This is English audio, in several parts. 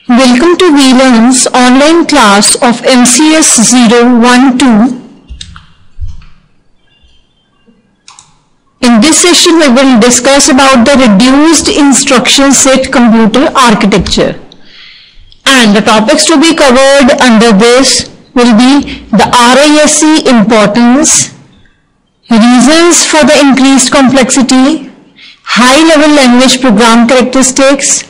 Welcome to VLearn's online class of MCS 012. In this session, we will discuss about the reduced instruction set computer architecture. And the topics to be covered under this will be the RISC importance, reasons for the increased complexity, high-level language program characteristics,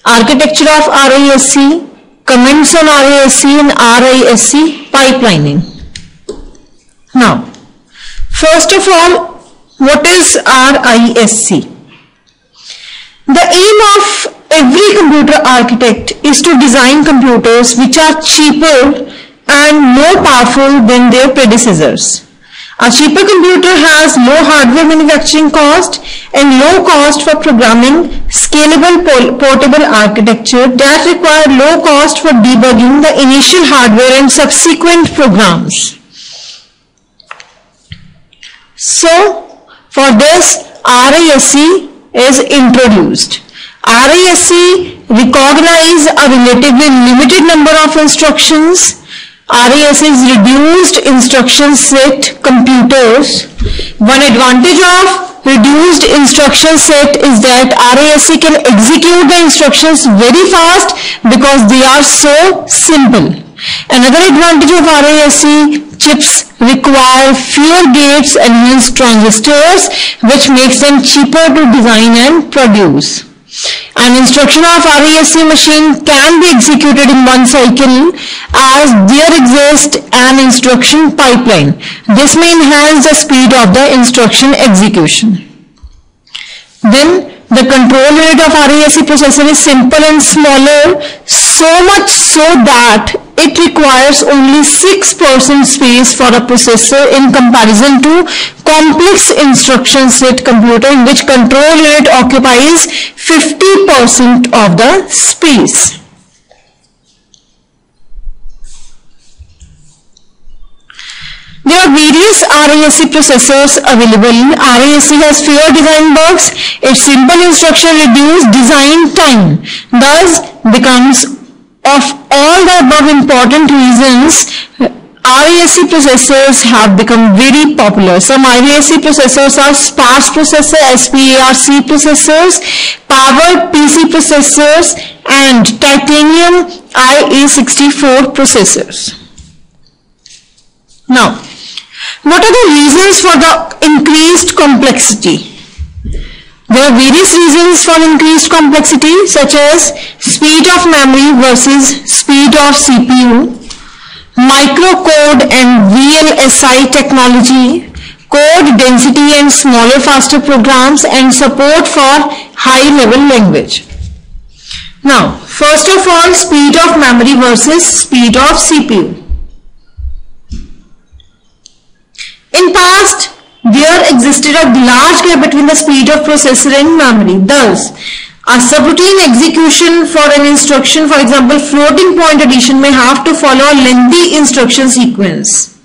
architecture of RISC, comments on RISC and RISC pipelining. Now, first of all, what is RISC? The aim of every computer architect is to design computers which are cheaper and more powerful than their predecessors. A cheaper computer has low hardware manufacturing cost and low cost for programming, scalable portable architecture that require low cost for debugging the initial hardware and subsequent programs. So, for this, RISC is introduced. RISC recognizes a relatively limited number of instructions. RISC is reduced instruction set computers. One advantage of reduced instruction set is that RISC can execute the instructions very fast because they are so simple. Another advantage of RISC, chips require fewer gates and hence transistors, which makes them cheaper to design and produce. An instruction of RISC machine can be executed in one cycle as there exists an instruction pipeline. This may enhance the speed of the instruction execution. Then the control unit of RISC processor is simple and smaller, so much so that it requires only 6% space for a processor in comparison to complex instruction set computer in which control unit occupies 50% of the space. There are various RISC processors available. RISC has fewer design bugs. Its simple instruction reduces design time, thus becomes of all the above important reasons, RISC processors have become very popular. Some RISC processors are sparse processor, SPARC processors, power PC processors, and titanium IA64 processors. Now, what are the reasons for the increased complexity? There are various reasons for increased complexity such as speed of memory versus speed of CPU, microcode and VLSI technology, code density and smaller faster programs, and support for high-level language. Now, first of all, speed of memory versus speed of CPU. In past, there existed a large gap between the speed of processor and memory. Thus, a subroutine execution for an instruction, for example, floating point addition, may have to follow a lengthy instruction sequence.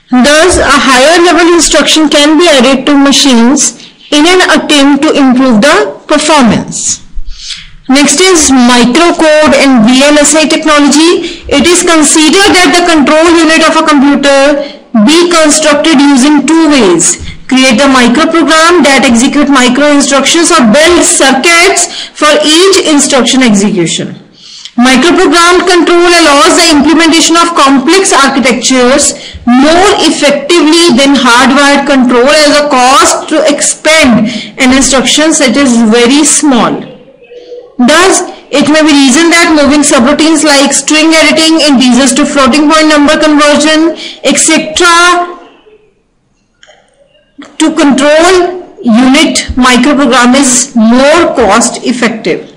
Thus, a higher level instruction can be added to machines in an attempt to improve the performance. Next is microcode and VLSI technology. It is considered that the control unit of a computer be constructed using two ways: create the microprogram that execute micro instructions or build circuits for each instruction execution. Microprogram control allows the implementation of complex architectures more effectively than hardwired control, as the cost to expand an instruction set is very small. Thus, it may be reasoned that moving subroutines like string editing, integers to floating point number conversion, etc. to control unit microprogram is more cost effective.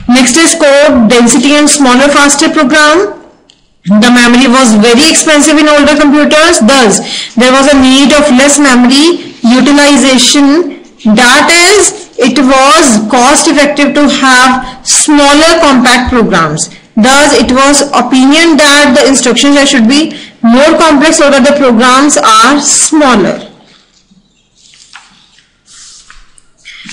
Next is code density and smaller faster program. The memory was very expensive in older computers, thus there was a need of less memory utilization. That is, it was cost effective to have smaller compact programs. Thus, it was opinion that the instructions should be more complex so that the programs are smaller.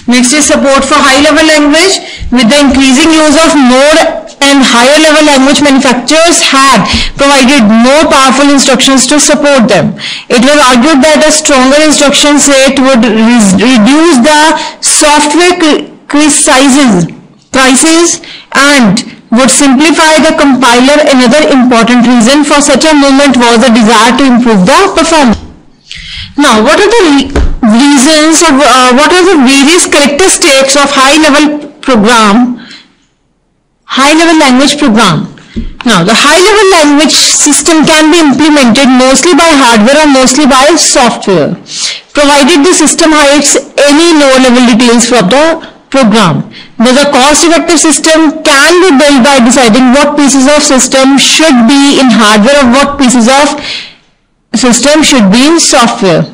Next is support for high-level language. With the increasing use of more and higher-level language, manufacturers had provided more powerful instructions to support them. It was argued that a stronger instruction set would reduce the software crisis and would simplify the compiler. Another important reason for such a movement was the desire to improve the performance. Now, what are the reasons or what are the various characteristics of high-level language program? Now, the high-level language system can be implemented mostly by hardware or mostly by software, provided the system hides any low-level details from the program. Thus, a cost-effective system can be built by deciding what pieces of system should be in hardware or what pieces of system should be in software.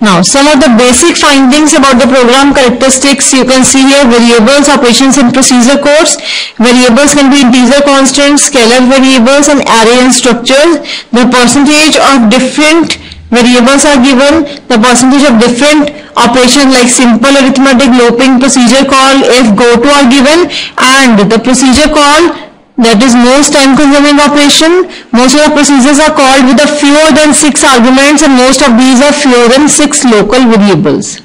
Now, some of the basic findings about the program characteristics you can see here: variables, operations and procedure codes. Variables can be integer constants, scalar variables and array and structures. The percentage of different variables are given. The percentage of different operations like simple arithmetic, looping, procedure call, if, goto are given, and the procedure call, that is most time consuming operation. Most of the procedures are called with a fewer than 6 arguments, and most of these are fewer than 6 local variables.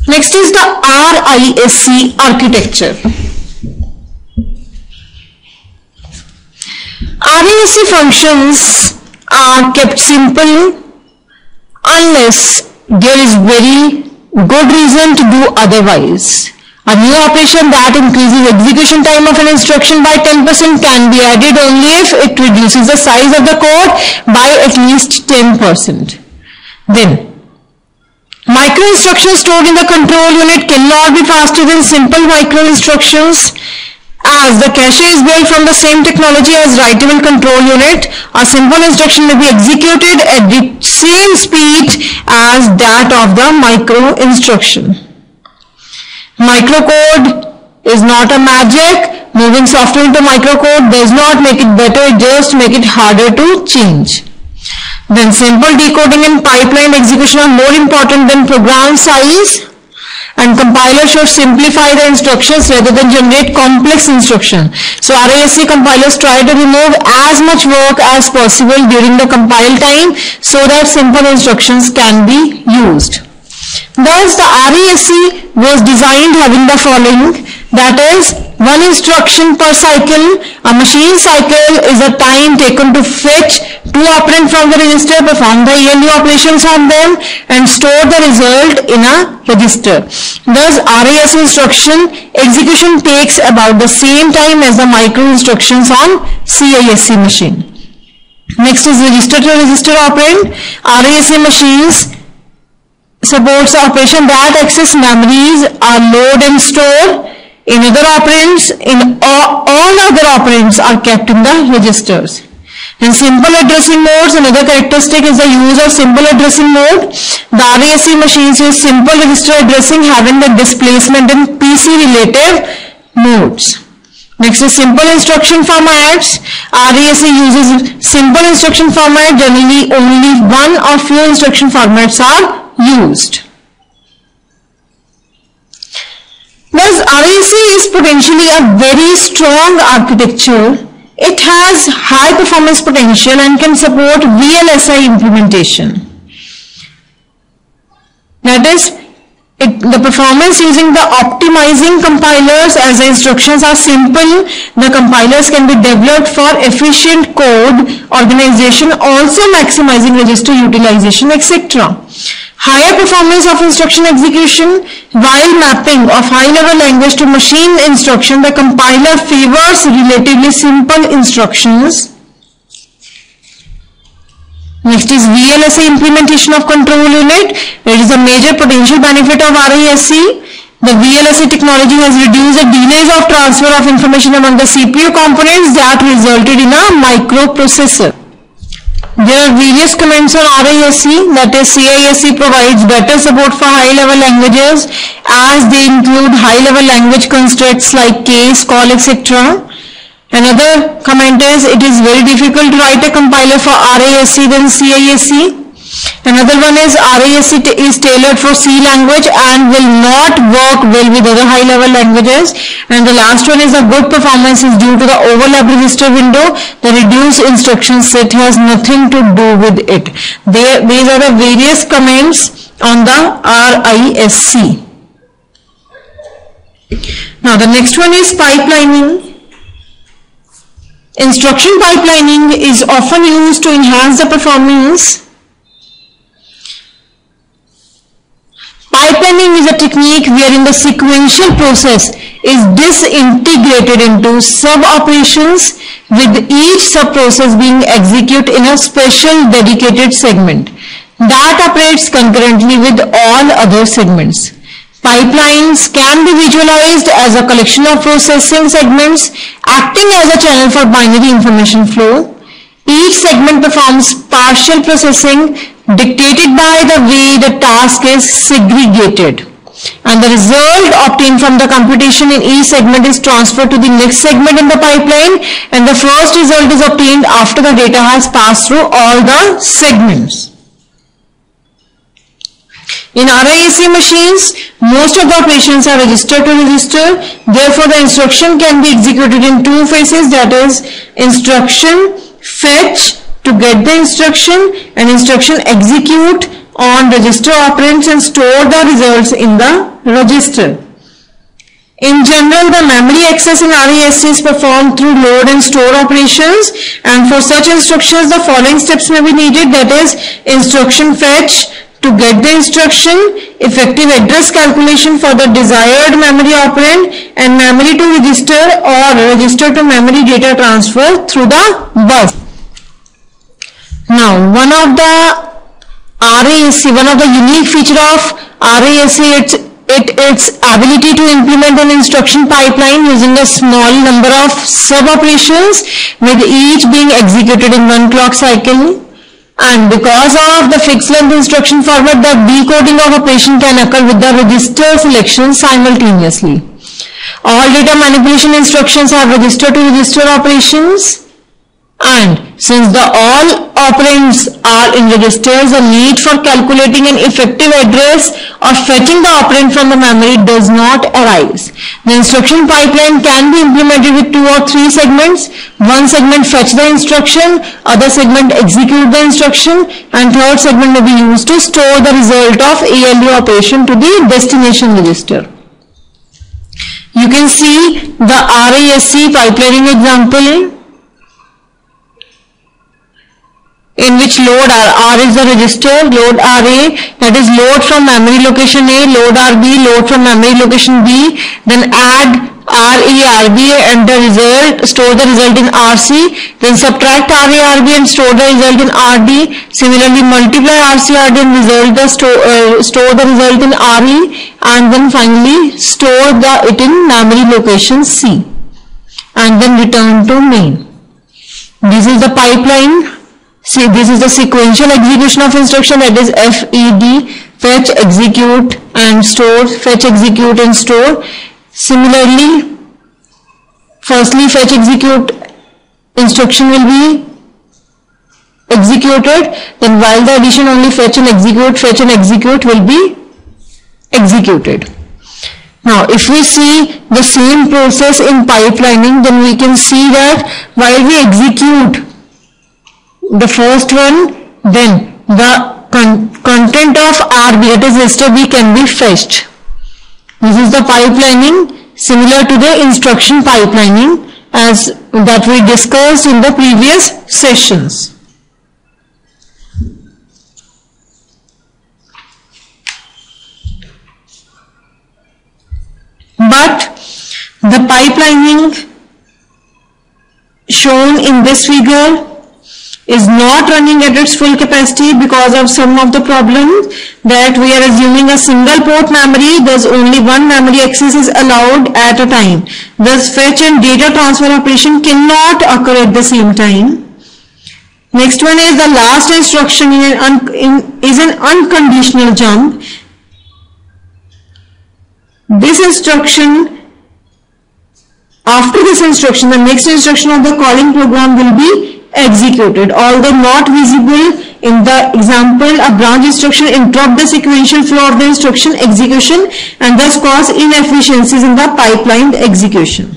Next is the RISC architecture. RISC functions are kept simple unless there is very good reason to do otherwise. A new operation that increases execution time of an instruction by 10% can be added only if it reduces the size of the code by at least 10%. Then, micro instructions stored in the control unit cannot be faster than simple micro instructions. As the cache is built from the same technology as writable control unit, a simple instruction may be executed at the same speed as that of the micro instruction. Microcode is not a magic. Moving software into microcode does not make it better, it just makes it harder to change. Then simple decoding and pipeline execution are more important than program size, and compiler should simplify the instructions rather than generate complex instructions. So RISC compilers try to remove as much work as possible during the compile time so that simple instructions can be used. Thus, the RISC was designed having the following, that is, one instruction per cycle. A machine cycle is a time taken to fetch 2 operands from the register, perform the ALU operations on them, and store the result in a register. Thus, RISC instruction execution takes about the same time as the micro instructions on CISC machine. Next is register to register operand. RISC machines supports operation that access memories are load and store. In other operands, all other operands are kept in the registers. In simple addressing modes, another characteristic is the use of simple addressing mode. The RISC machines use simple register addressing having the displacement and PC relative modes. Next is simple instruction formats. RISC uses simple instruction format. Generally, only one or few instruction formats are used. Thus, RISC is potentially a very strong architecture. It has high performance potential and can support VLSI implementation. That is, the performance using the optimizing compilers, as the instructions are simple, the compilers can be developed for efficient code organization, also maximizing register utilization, etc. Higher performance of instruction execution. While mapping of high-level language to machine instruction, the compiler favors relatively simple instructions. Next is VLSI implementation of control unit. It is a major potential benefit of RISC. The VLSI technology has reduced the delays of transfer of information among the CPU components that resulted in a microprocessor. There are various comments on RISC, that is, CISC provides better support for high-level languages as they include high-level language constructs like case, call, etc. Another comment is, it is very difficult to write a compiler for RASC than CISC. Another one is, RASC is tailored for C language and will not work well with other high level languages. And the last one is, the good performance is due to the overlap register window. The reduced instruction set has nothing to do with it. These are the various comments on the RISC. Now the next one is pipelining. Instruction pipelining is often used to enhance the performance. Pipelining is a technique wherein the sequential process is disintegrated into sub-operations, with each sub-process being executed in a special dedicated segment that operates concurrently with all other segments. Pipelines can be visualized as a collection of processing segments acting as a channel for binary information flow. Each segment performs partial processing dictated by the way the task is segregated, and the result obtained from the computation in each segment is transferred to the next segment in the pipeline, and the first result is obtained after the data has passed through all the segments. In RISC machines, most of the operations are register to register. Therefore, the instruction can be executed in two phases, that is, instruction fetch to get the instruction and instruction execute on register operands and store the results in the register. In general, the memory access in RISC is performed through load and store operations, and for such instructions the following steps may be needed, that is, instruction fetch to get the instruction, effective address calculation for the desired memory operand, and memory to register or register to memory data transfer through the bus. Now, one of the unique feature of RISC, its ability to implement an instruction pipeline using a small number of sub-operations, with each being executed in one clock cycle. And because of the fixed length instruction format, the decoding of operation can occur with the register selection simultaneously. All data manipulation instructions have register to register operations, and since the all operands are in registers, the need for calculating an effective address or fetching the operand from the memory does not arise. The instruction pipeline can be implemented with 2 or 3 segments. One segment fetch the instruction, other segment execute the instruction, and third segment may be used to store the result of ALU operation to the destination register. You can see the RISC pipelining example, in which load R is the register, load RA, that is load from memory location A, load RB, load from memory location B, then add RE, RB and the result, store the result in RC, then subtract RA, RB and store the result in RD, similarly multiply RC, RD and store the result in RE, and then finally store it in memory location C, and then return to main. This is the pipeline. See, this is the sequential execution of instruction, that is FED, fetch, execute and store, fetch, execute and store. Similarly, firstly fetch, execute instruction will be executed, then while the addition only fetch and execute will be executed. Now, if we see the same process in pipelining, then we can see that while we execute the first one, then the content of RB, that is register B, can be fetched. This is the pipelining similar to the instruction pipelining as that we discussed in the previous sessions. But the pipelining shown in this figure is not running at its full capacity because of some of the problems, that we are assuming a single port memory, thus only one memory access is allowed at a time. Thus fetch and data transfer operation cannot occur at the same time. Next one is the last instruction is an unconditional jump. This instruction After this instruction, the next instruction of the calling program will be executed. Although not visible in the example, a branch instruction interrupts the sequential flow of the instruction execution and thus cause inefficiencies in the pipeline execution.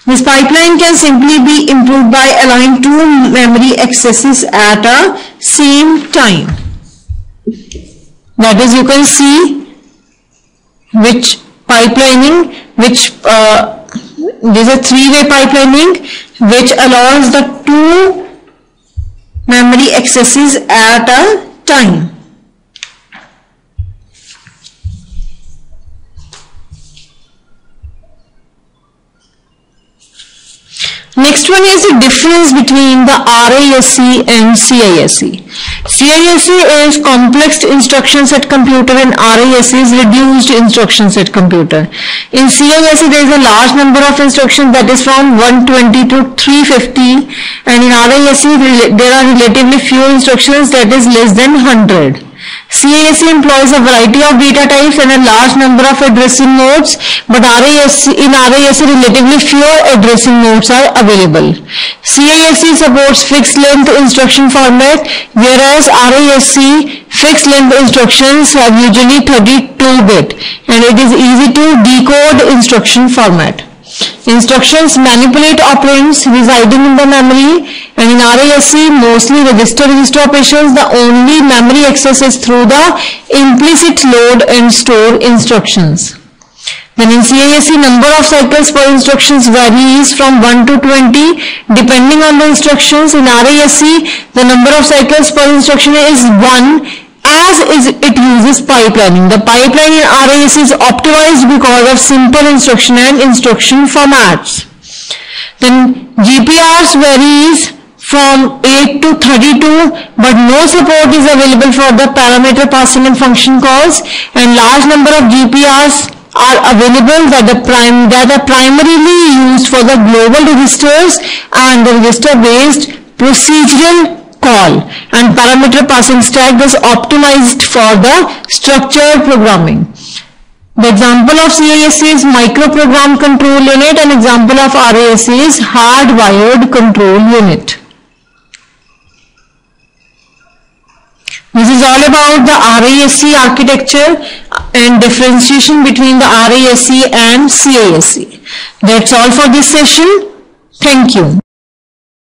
This pipeline can simply be improved by allowing two memory accesses at a same time. That is, you can see which pipelining, there is a three-way pipelining which allows the two memory accesses at a time. Next one is the difference between the RISC and CISC. CISC is complex instruction set computer and RISC is reduced instruction set computer. In CISC there is a large number of instructions, that is from 120 to 350, and in RISC there are relatively few instructions, that is less than 100. CISC employs a variety of data types and a large number of addressing modes, but in RISC relatively fewer addressing modes are available. CISC supports fixed length instruction format, whereas RISC fixed length instructions have usually 32-bit and it is easy to decode instruction format. Instructions manipulate operands residing in the memory, and in RISC mostly register operations. The only memory access is through the implicit load and store instructions. Then in CISC, number of cycles per instructions varies from 1 to 20 depending on the instructions. In RISC, the number of cycles per instruction is 1 as it uses pipelining. The pipeline in RISC is optimized because of simple instruction and instruction formats. Then GPRs varies from 8 to 32, but no support is available for the parameter passing and function calls, and large number of GPRs are available that are primarily used for the global registers and the register-based procedural call, and parameter passing stack is optimized for the structured programming. The example of CISC is microprogram control unit, and example of RISC is hardwired control unit. This is all about the RISC architecture and differentiation between the RISC and CISC. That's all for this session. Thank you.